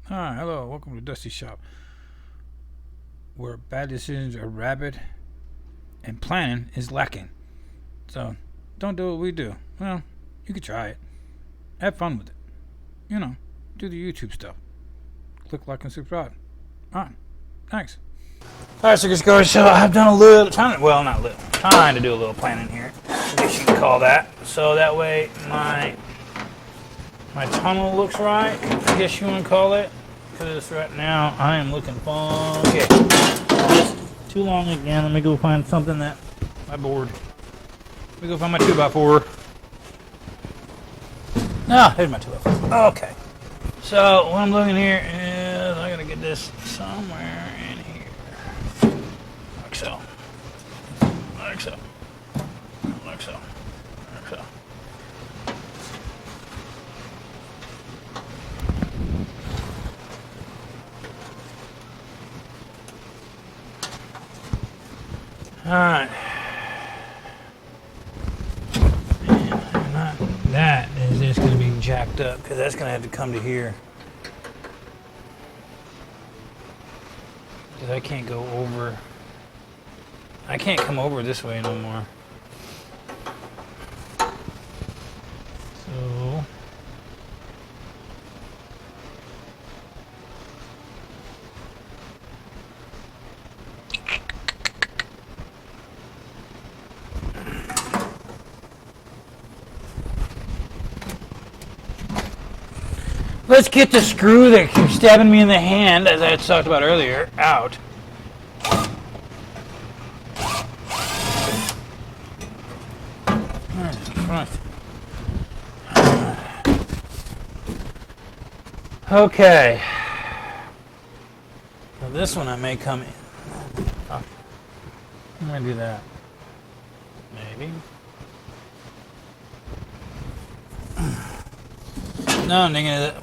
Hi, hello, welcome to Dusty Shop, where bad decisions are rapid and planning is lacking. So, don't do what we do. Well, you could try it. Have fun with it. You know, do the YouTube stuff. Click like and subscribe. Alright, thanks. Alright, so I've done a little, trying to do a little planning here. I guess you can call that. So that way my tunnel looks right, I guess you want to call it. Because right now I am looking funky. Just too long again. Let me go find something that my board. Let me go find my 2x4. Ah, here's my 2x4. Okay. So what I'm looking here is I gotta get this somewhere in here. Like so. Like so. Like so. Like so. Alright. That is just going to be jacked up because that's going to have to come to here. Because I can't go over. I can't come over this way no more. So. Let's get the screw that keeps stabbing me in the hand, as I had talked about earlier, out. Okay. Now this one I may come in. I'm going to do that. Maybe. No, I'm thinking is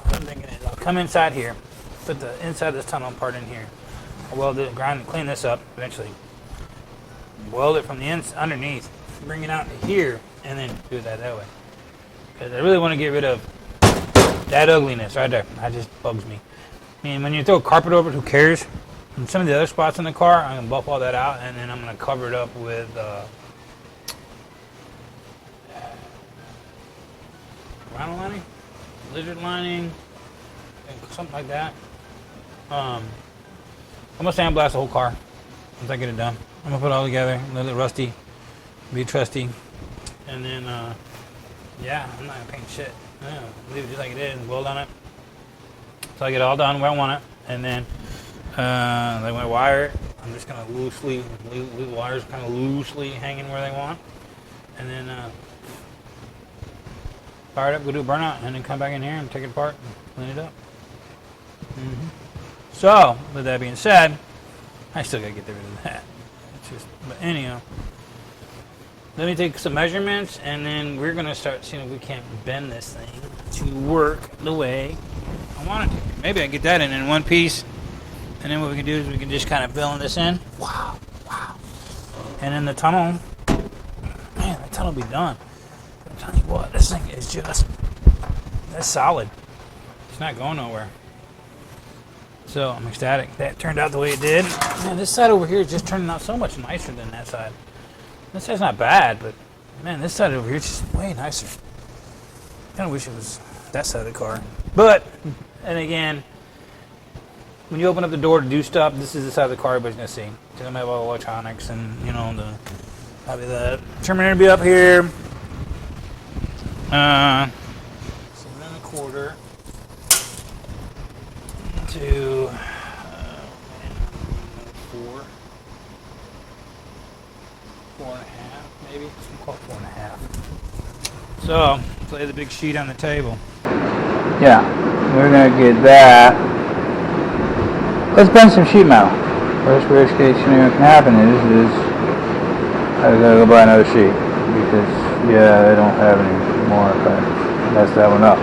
I'll come inside here, put the inside of this tunnel part in here. I'll weld it, grind it, clean this up eventually. Weld it from the underneath, bring it out to here, and then do that way. Because I really want to get rid of that ugliness right there. That just bugs me. I mean, when you throw carpet over it, who cares? And some of the other spots in the car, I'm going to buff all that out, and then I'm going to cover it up with vinyl lining. Lizard lining, something like that. I'm gonna sandblast the whole car once I get it done. I'm gonna put it all together, let it rusty, be trusty, and then yeah, I'm not gonna paint shit. Leave it just like it is, weld on it. So I get it all done where I want it, and then like when I wire it, I'm just gonna leave the wires kind of loosely hanging where they want, and then. Fire it up, go do a burnout, and then come back in here and take it apart and clean it up. So, with that being said, I still gotta get rid of that. But anyhow, let me take some measurements, and then we're gonna start seeing if we can't bend this thing to work the way I want it to. Maybe I can get that in one piece, and then what we can do is we can just kind of fill this in. Wow. And then the tunnel, man, the tunnel will be done. I'm telling you what, this thing is just, that's solid. It's not going nowhere. So I'm ecstatic. That turned out the way it did. Man, this side over here is just turning out so much nicer than that side. This side's not bad, but man, this side over here is just way nicer. I kind of wish it was that side of the car. But, and again, when you open up the door to do stuff, this is the side of the car everybody's going to see. It's going to have all the electronics and, you know, probably the Terminator will be up here. 7 1/4 to 4.5 maybe. We'll call it 4.5. So lay the big sheet on the table. Yeah, we're gonna get that. Let's bend some sheet metal. Worst case scenario can happen is I gotta go buy another sheet because they don't have any more if I mess that one up.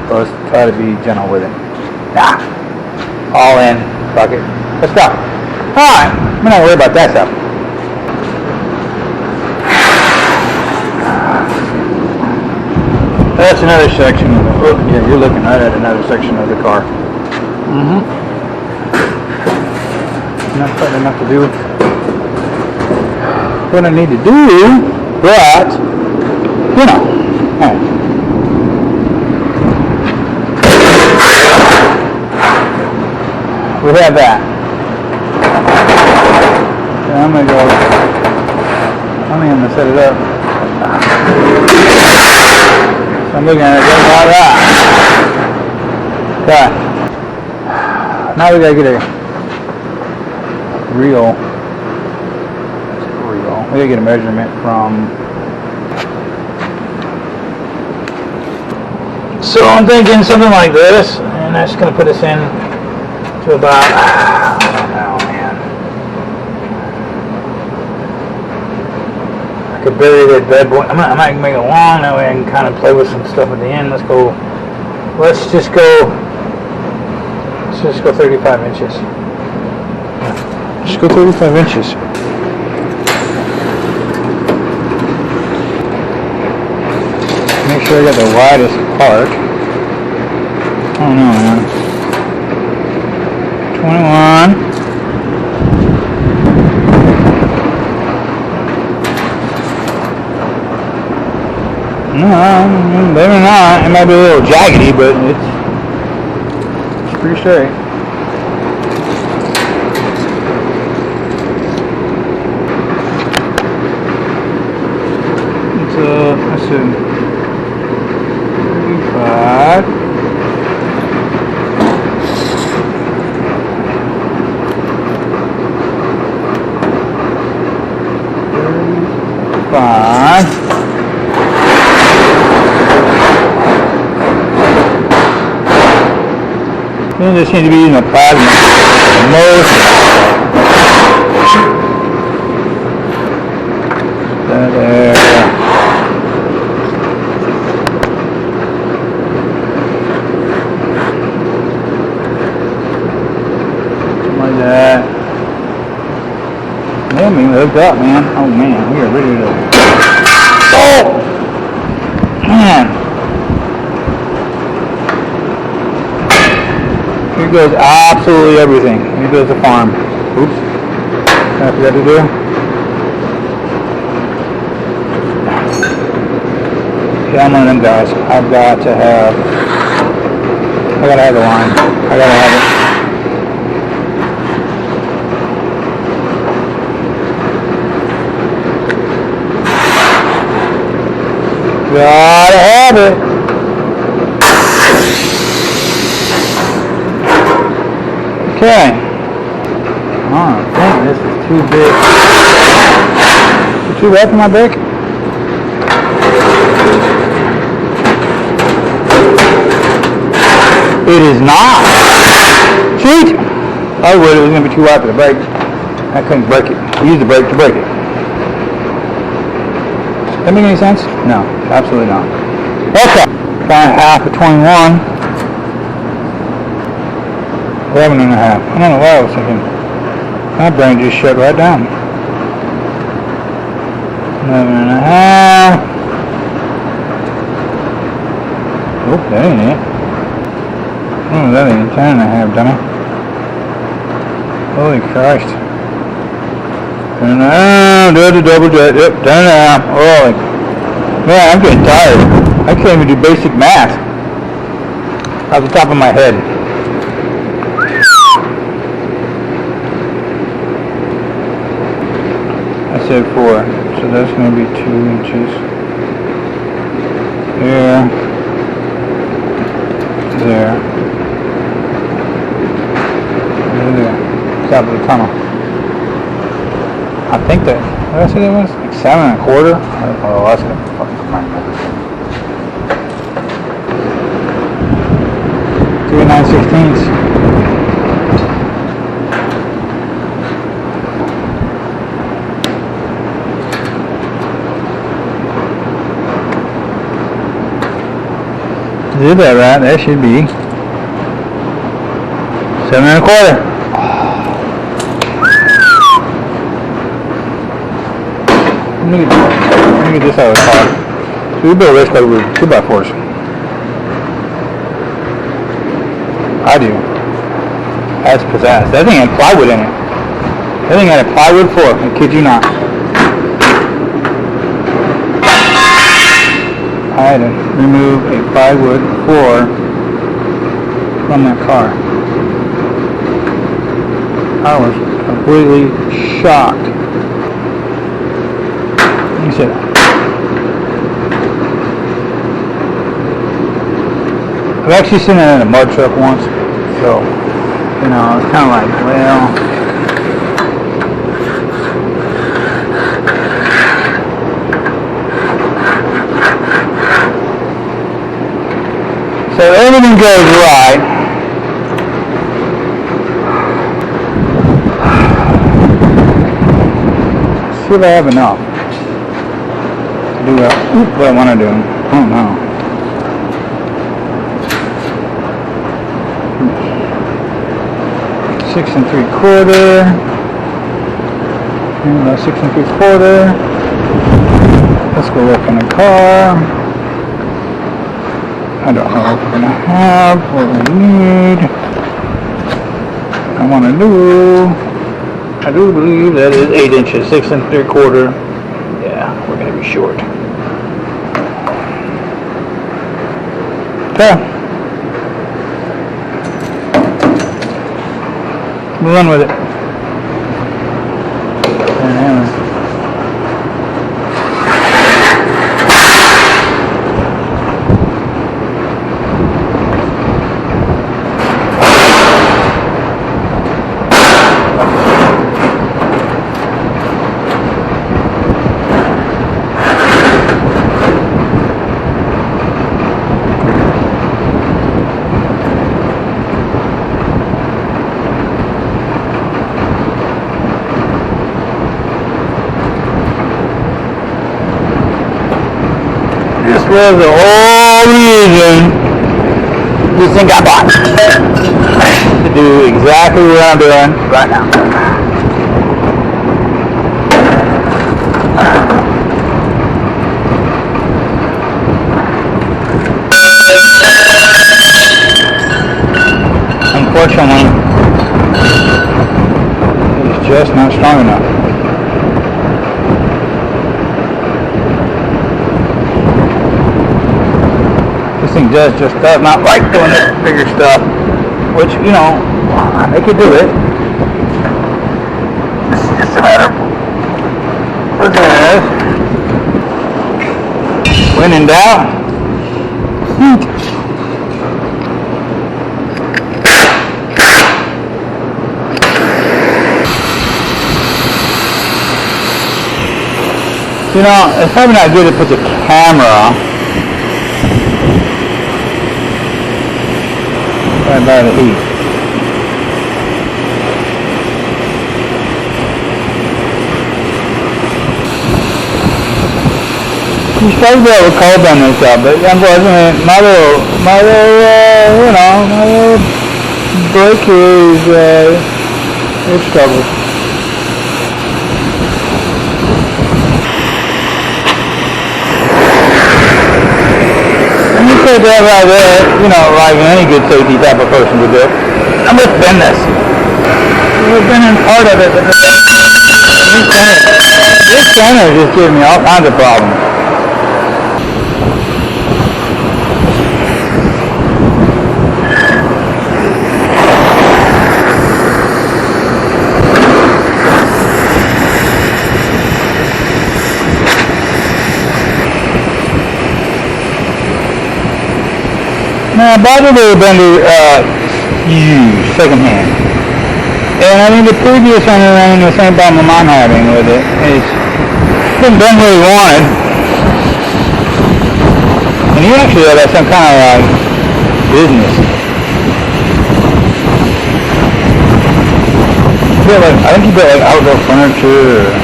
So let's try to be gentle with it. All in. Fuck it. Let's go. Alright. I'm not worried about that stuff. That's another section. Yeah, you're looking right at another section of the car. Not quite enough to do what I need to do, but you know, hey. We have that. So I'm gonna go. I'm gonna set it up. So I'm looking at it just like that. Okay. Now we gotta get a reel. We gotta get a measurement from. So I'm thinking something like this, and that's gonna put us in to about. I don't know, man. I could bury that bad boy. I might make it long, that way I can kind of play with some stuff at the end. Let's just go 35 inches. Just go 35 inches. Make sure I got the widest part. Oh no, man. 21. No, maybe not. It might be a little jaggedy, but it's pretty straight. Let's see. 35. You just need to be using a plasma most there. Like that. Man, we hooked up, man. Oh man, we are ready to go. Oh! Man. Here goes absolutely everything. Here goes the farm. Oops. I forgot to do. Yeah, I'm one of them guys. I've got to have. I gotta have the line. I gotta have it. Gotta have it. Okay. Oh, dang, this is too big. Is it too bad for my brake? It is not. Shoot! I would. It was going to be too wide for the brake. I couldn't break it. Use the brake to break it. That make any sense? No, absolutely not. Okay. Got half of 21. 11 and a half. I don't know why I was thinking. My brain just shut right down. 11 and a half. Oh, that ain't it. Oh, that ain't 10 and a half, dummy. Holy Christ. 10 and a half. Do the double jet. Yep, 10 and a half. Holy. Man, I'm getting tired. I can't even do basic math. Off the top of my head. I said 4, so that's going to be 2 inches. There. There. There. Top of the tunnel. I think that, what did I say that was? Like 7 1/4? Oh, that's going to be fucking fine. 3 9/16. Did that right? That should be 7 1/4. Let me get this out of the car. So we build this by with 2x4s. I do. That's pizzazz. That thing had plywood in it. That thing had a plywood floor. I kid you not. I had to remove a plywood floor from that car. I was completely shocked. You said, I've actually seen it in a mud truck once, so, you know, it's kind of like, well, so everything goes right. See if I have enough to do what I want to do. I don't know. 6 3/4. About 6 3/4. Let's go look in the car. I don't know what we're going to have, what we need. I want to do, I do believe that is 8 inches, 6 3/4. Yeah, we're going to be short. Okay. We'll run with it. This was the whole reason this thing got bought. To do exactly what I'm doing right now. Unfortunately, it's just not strong enough. This thing does not like doing this bigger stuff, which, you know, they could do it. It's just a matter of this. When in doubt, you know, it's probably not good to put the camera right by the heat. You supposed to be able to cold on this up, but unfortunately, my little brake here is, it's trouble. And you put that right there, you know, like any good safety type of person would do. I'm going to bend this. We've been in part of it, but this center is just giving me all kinds of problems. Now, by the way, bender, used, second hand. And I mean, the previous one ran the same problem I'm having with it. It's been done what he wanted. And he actually had some kind of like business. I think he built like outdoor furniture, or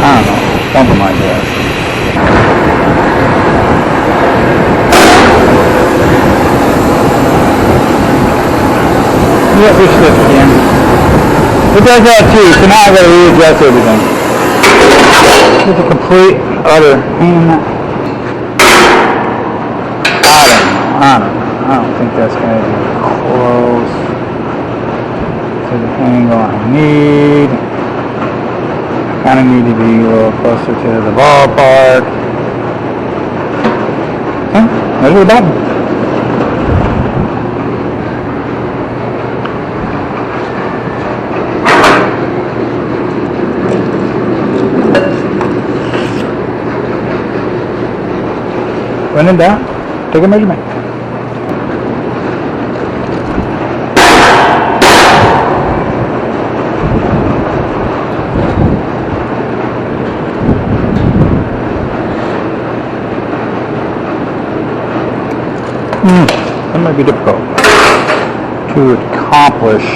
I don't know, something like that. Yep, we slipped again. It does that too, so now I gotta readjust everything. It's a complete, utter, I don't think that's gonna be close. angle I need. I kind of need to be a little closer to the ballpark. There's the button. When in doubt, take a measurement. That might be difficult to accomplish.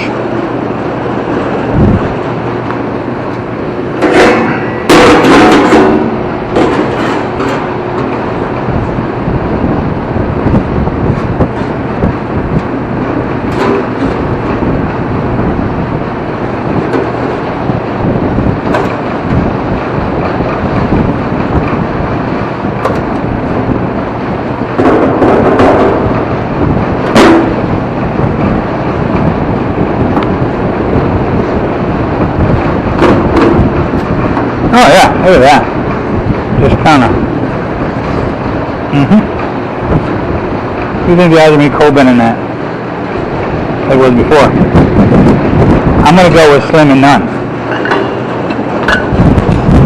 Oh yeah, look at that. Just kind of. You think the odds of me cold bending that? Like it was before. I'm gonna go with slim and none.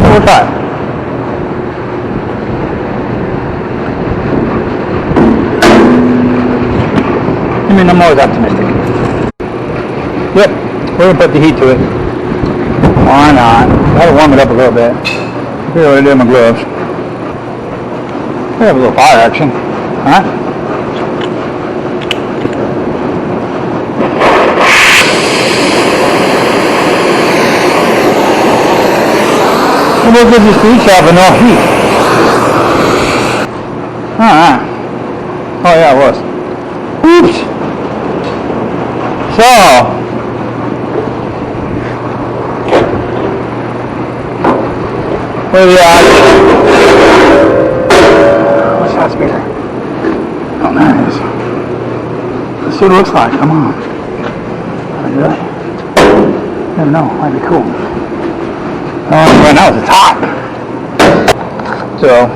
We'll try it. I mean, I'm always optimistic. Yep, we're gonna put the heat to it. Why not? Gotta warm it up a little bit. Here's what I did with my gloves. We have a little fire action. Huh? We'll get this beach out with no heat. Alright. Oh yeah, it was. Oops. So, what are the odds? What's that speaker? Oh, there it is. Let's see what it looks like. Come on. Really? Never know. Might be cool. Right now it's hot. So,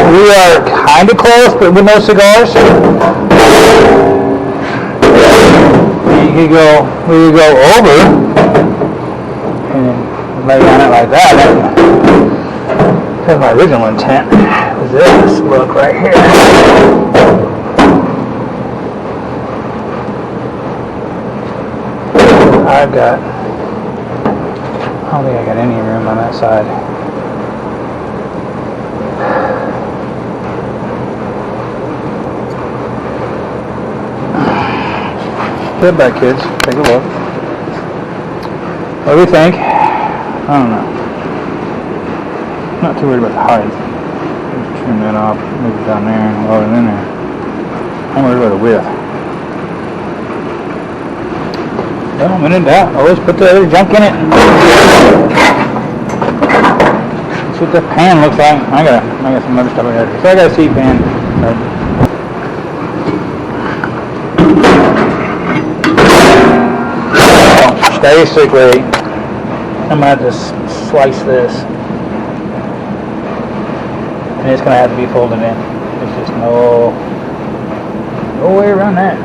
we are kind of close, but with no cigars. We could go over and lay on it like that. That's my original intent. Is this look right here? I don't think I got any room on that side. Sit back, kids. Take a look. What do we think? I don't know. Not too worried about the height. Just trim that off, move it down there, and load it in there. I'm worried about the width. Well, when in doubt, always put the other junk in it. That's what the pan looks like. I got some other stuff over here. So I got a seat pan. So basically, I'm gonna have to slice this, and it's gonna have to be folded in. There's just no way around that.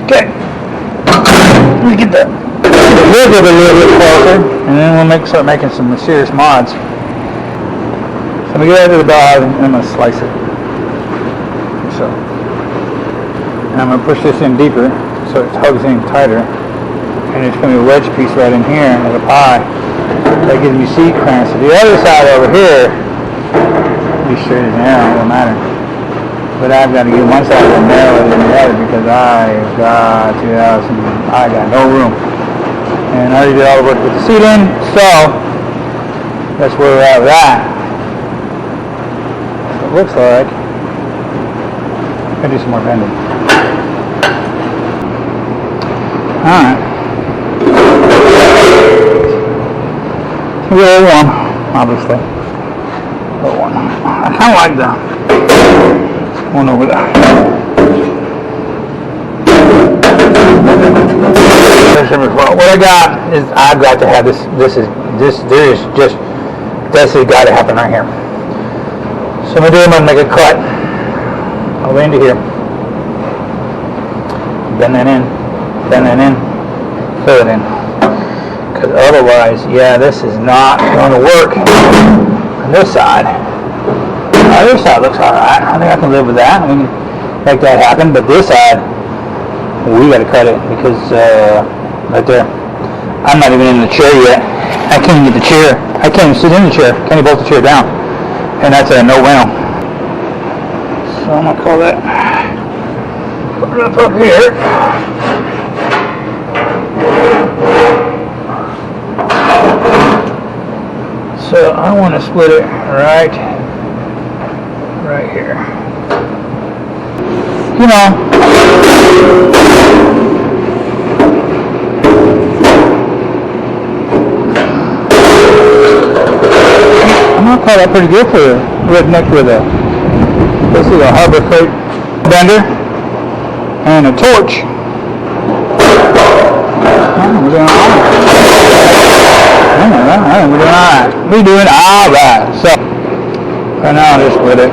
Okay, let me get the lid a little bit closer, and then we'll start making some serious mods. So I'm gonna get out of the bell and I'm gonna slice it. So, and I'm gonna push this in deeper so it hugs in tighter, and it's gonna be a wedge piece right in here like a pie. That gives me seat clearance. So the other side over here, be straight as an arrow, it don't matter. But I've got to get one side of narrower than the other because I got no room. And I already did all the work with the seat in, so that's where we're at with that. It looks like I'm gonna do some more bending. Alright. It's gonna be a little warm, obviously. A little warm. I kinda like the one over there. What I got is I've got to have this. There is just this has got to happen right here. So I'm gonna make a cut all the way into here. Bend that in, fill it in. Because otherwise, yeah, this is not going to work on this side. The other side looks alright. I think I can live with that. We can make that happen. But this side, we got to cut it because right there, I'm not even in the chair yet. I can't even get the chair. I can't even sit in the chair. Can't even bolt the chair down. And that's a no-bueno. So I'm gonna call that. Put it up here. So I want to split it right here. You know. I'm gonna call that pretty good for a redneck with a basically a Harbor Freight bender and a torch. We're doing alright. We're doing alright. So right now I'll just split it.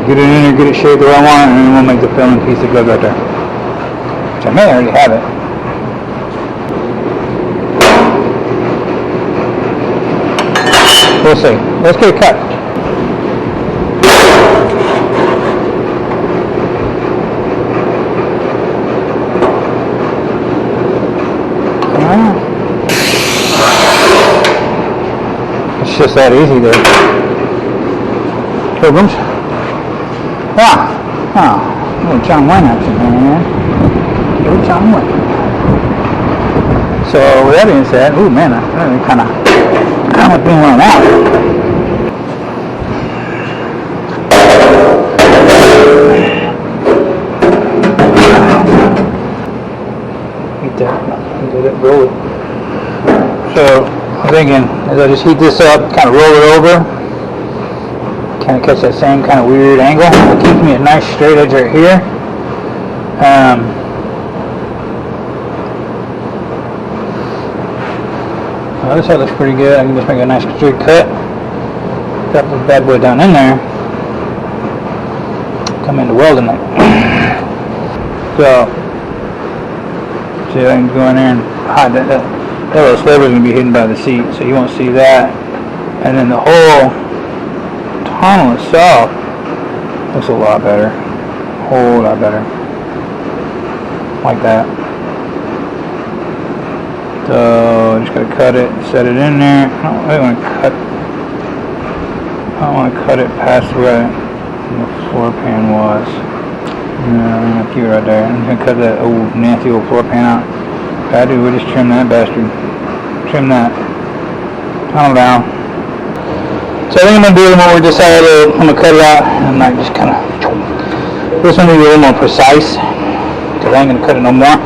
Get it in there, get it shaped the way I want, and then we'll make the filling piece that goes right there. Which I may already have it. We'll see. Let's get it cut. It's just that easy there. Pilgrims. Little John Wayne action, man. Little John Wayne. So with that being said, ooh man, I really kind of being run out. Heat that, let it roll it. So I'm thinking as I just heat this up, kind of roll it over, kind of catch that same kind of weird angle. It keeps me a nice straight edge right here. This side looks pretty good. I can just make a nice straight cut. Drop this bad boy down in there. Come into welding it. So, see, I can go in there and hide that. That little sliver is going to be hidden by the seat, so you won't see that. And then the whole tunnel itself looks a lot better. A whole lot better. Like that. So just gotta cut it, set it in there. I don't really want to cut it past where the floor pan was. No, I'm gonna keep it right there. I'm just gonna cut that old nasty old floor pan out. I do, we just trim that bastard. Trim that. Tunnel down. So I think I'm gonna do what we decided. I'm gonna cut it out and like just kinda this one will be a little more precise. Cause I ain't gonna cut it no more.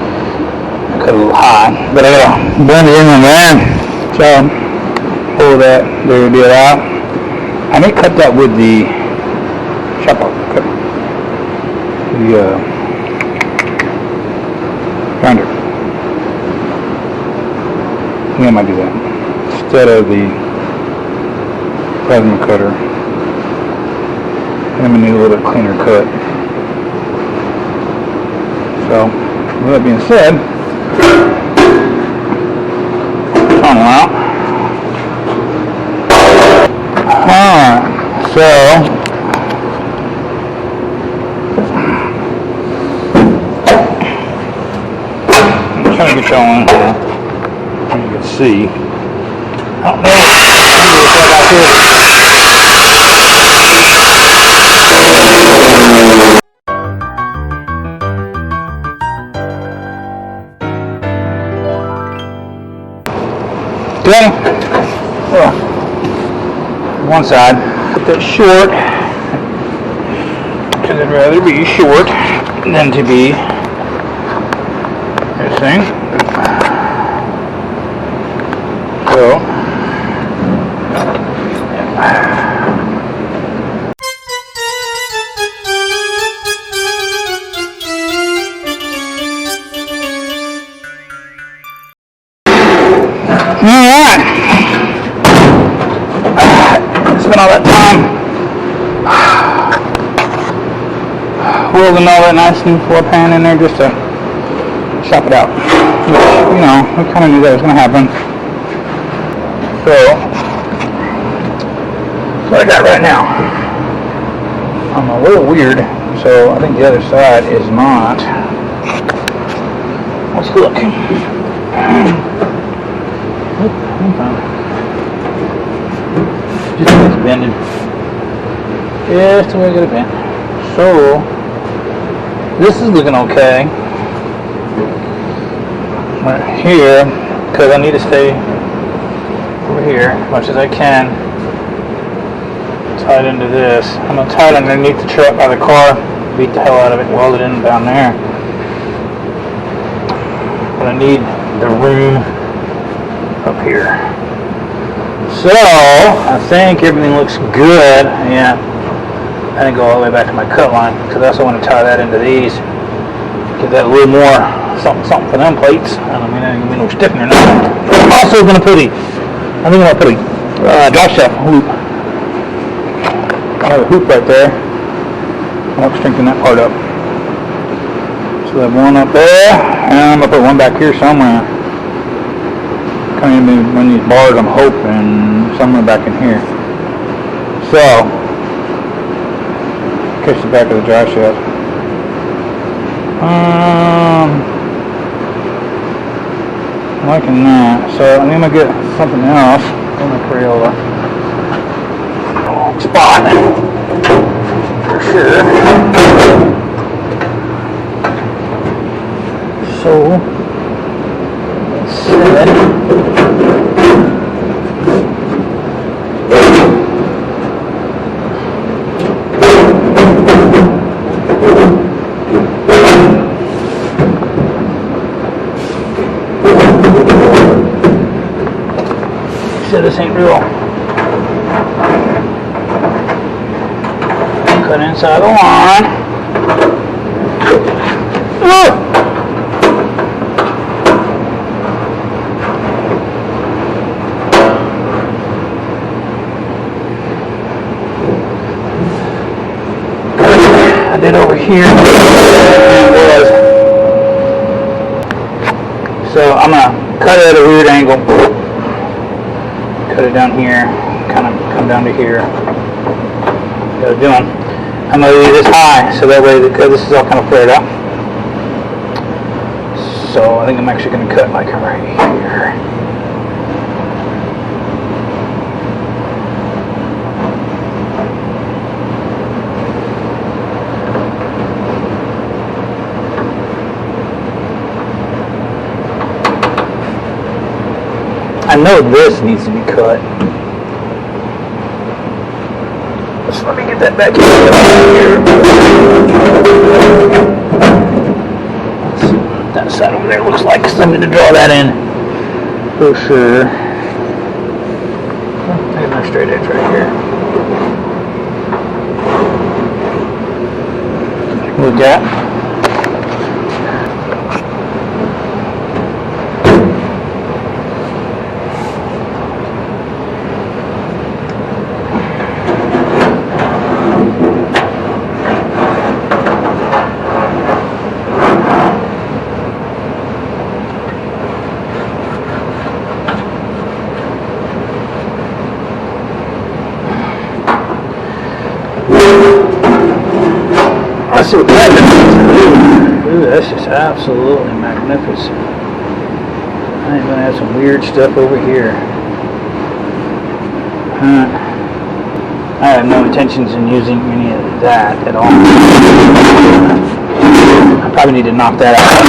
Cut a little high, but I gotta blend it in there. So pull that there deal out. I may cut that with the chopper, the grinder. I think I might do that instead of the plasma cutter. I'm gonna need a little bit cleaner cut. So with that being said. Out. Alright, so I'm trying to get y'all in here. You can see. I don't know. Okay, well, one side, put that short, because I'd rather be short than to be this thing. So, spent all that time welding all that nice new floor pan in there just to chop it out. Which, you know, we kind of knew that was going to happen. So, what I got right now, I'm a little weird, so I think the other side is not. Let's look. Just the way it's bending. Just the way I got it bent. So, this is looking okay. Right here, because I need to stay over here as much as I can. Tied into this. I'm going to tie it underneath the truck by the car. Beat the hell out of it, weld it in down there. But I need the room up here. So, I think everything looks good. Yeah, I didn't go all the way back to my cut line because I also want to tie that into these. Get that a little more something for them plates. I don't mean anything no stiffener or nothing. I'm also going to put I think I'm going to put a drop shaft hoop. I have a hoop right there. I'll strengthen that part up. So I have one up there, and I'm going to put one back here somewhere. Kind of in one of these bars, I'm hoping, somewhere back in here. So, catch the back of the drive shaft. I'm liking that. So I think I'm going to get something else on the Crayola. Spot. For sure. So, let's see. This ain't real. Cut inside the line. I did over here. So I'm gonna cut it at a weird angle. Cut it down here, kind of come down to here. What I'm doing. I'm going to leave this high, so that way, because this is all kind of flared up. So I think I'm actually going to cut like right here. I know this needs to be cut. So let me get that back here. Let's see what that side over there looks like, because I'm going to draw that in for sure. I got my straight edge right here. Look at. Let's see what that is. Ooh, that's just absolutely magnificent. I ain't gonna have some weird stuff over here. I have no intentions in using any of that at all. I probably need to knock that out.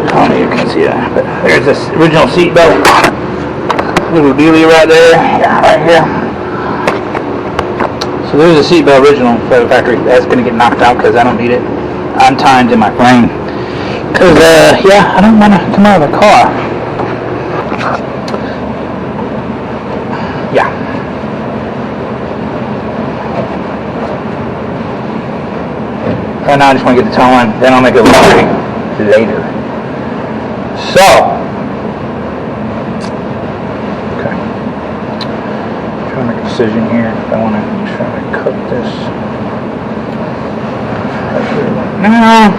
I don't know if you can see that, but there's this original seat belt. Little dealie right there. Yeah, right here. So there's a seatbelt original for the factory. That's going to get knocked out because I don't need it untied in my frame. Because, yeah, I don't want to come out of the car. Yeah. Right now I just want to get the tone on, then I'll make it look pretty later. So. Okay. Trying to make a precision here. If I want to try to cut this. Now,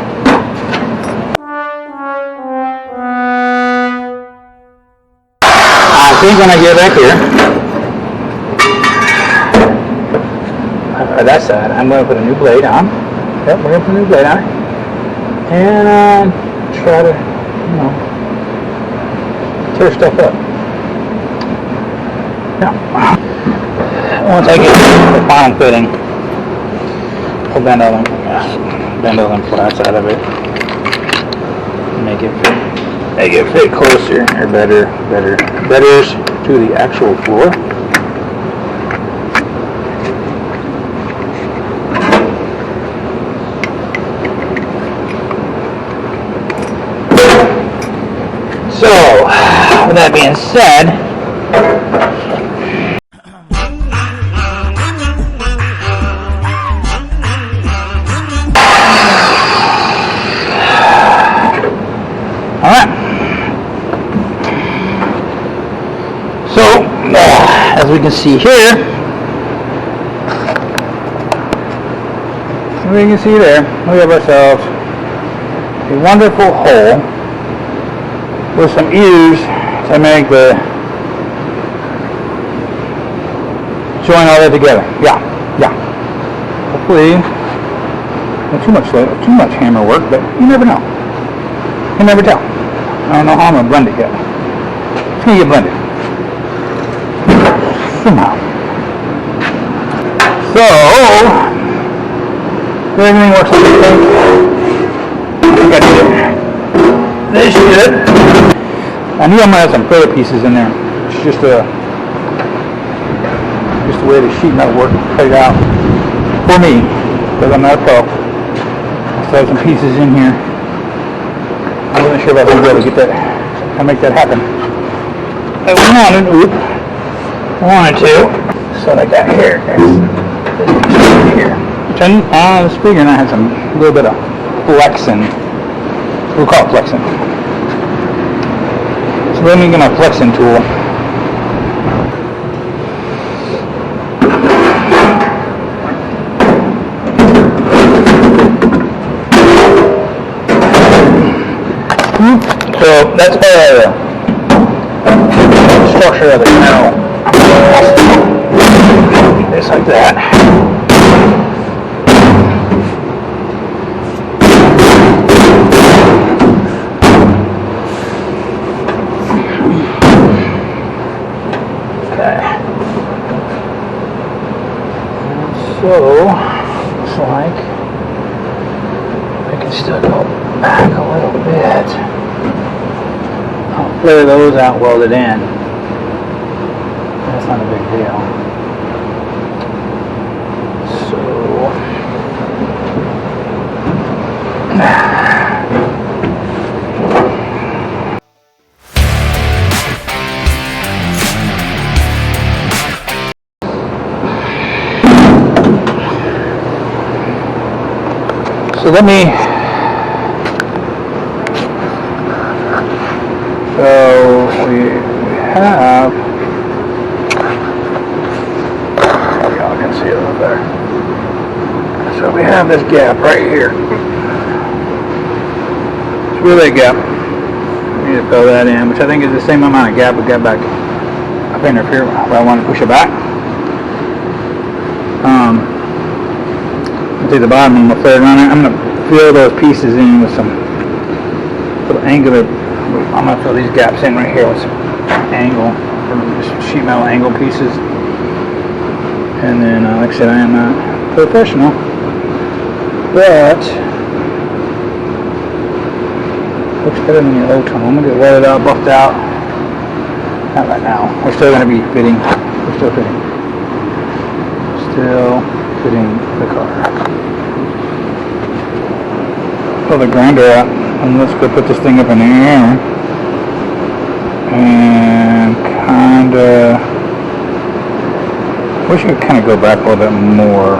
I think when I get back here, that side, I'm going to put a new blade on. Yep, we're going to put a new blade on it. And try to, you know, tear stuff up. Now, once I get the final fitting, I'll bend all them flats out of it. Make it fit closer or better to the actual floor. So, with that being said, alright. So, as we can see here, we have ourselves a wonderful hole with some ears to make the join all that together. Yeah. Hopefully, not too much hammer work, but you never know. You can never tell. I don't know how I'm gonna blend it yet. It's gonna get blended somehow. So, if everything works like I think I did. This shit. I knew I'm gonna have some filler pieces in there. It's just the way the sheet metal work played out for me, because I'm not a pro. I still have some pieces in here. I wasn't sure if I was gonna be able to get that, to make that happen. I wanted to. So what I got here is this piece here. Which I was figuring I had some little bit of flexing. We'll call it flexing. So let me get my flexing tool. So that's part of the structure of it now. Just like that. So, looks like I can still go back a little bit. I'll flare those out, weld it in. That's not a big deal. So, let me, so we have, y'all can see it a little better. So we have this gap right here. It's really a gap. I need to fill that in, which I think is the same amount of gap we got back up in here where I want to push it back. I'll take the bottom and we'll flare it around there. I'm going to fill those pieces in with some little angular. I'm going to fill these gaps in right here with some angle, just sheet metal angle pieces. And then, like I said, I am not professional, but looks better than your old tone. I'm going to get welded out, buffed out. Not right now. We're still going to be fitting. We're still fitting. Still fitting the car. Pull the grinder out and let's go put this thing up in the air and wish I could kind of go back a little bit more,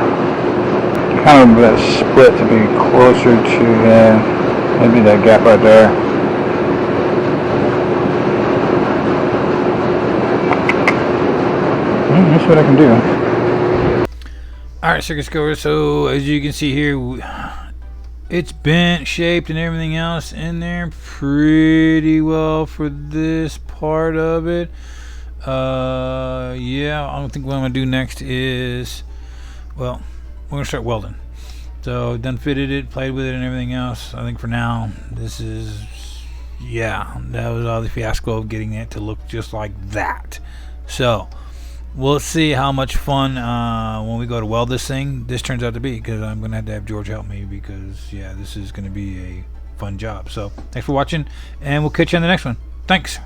kind of that split to be closer to maybe that gap right there. That's what I can do. Alright, circus goers, so as you can see here, it's bent, shaped, and everything else in there pretty well for this part of it. Yeah, I don't think what I'm going to do next is, well, we're going to start welding. So, done fitted it, played with it, and everything else. I think for now, this is, yeah, that was all the fiasco of getting it to look just like that. So, we'll see how much fun when we go to weld this thing, this turns out to be, because I'm going to have George help me, because, yeah, this is going to be a fun job. So, thanks for watching, and we'll catch you on the next one. Thanks.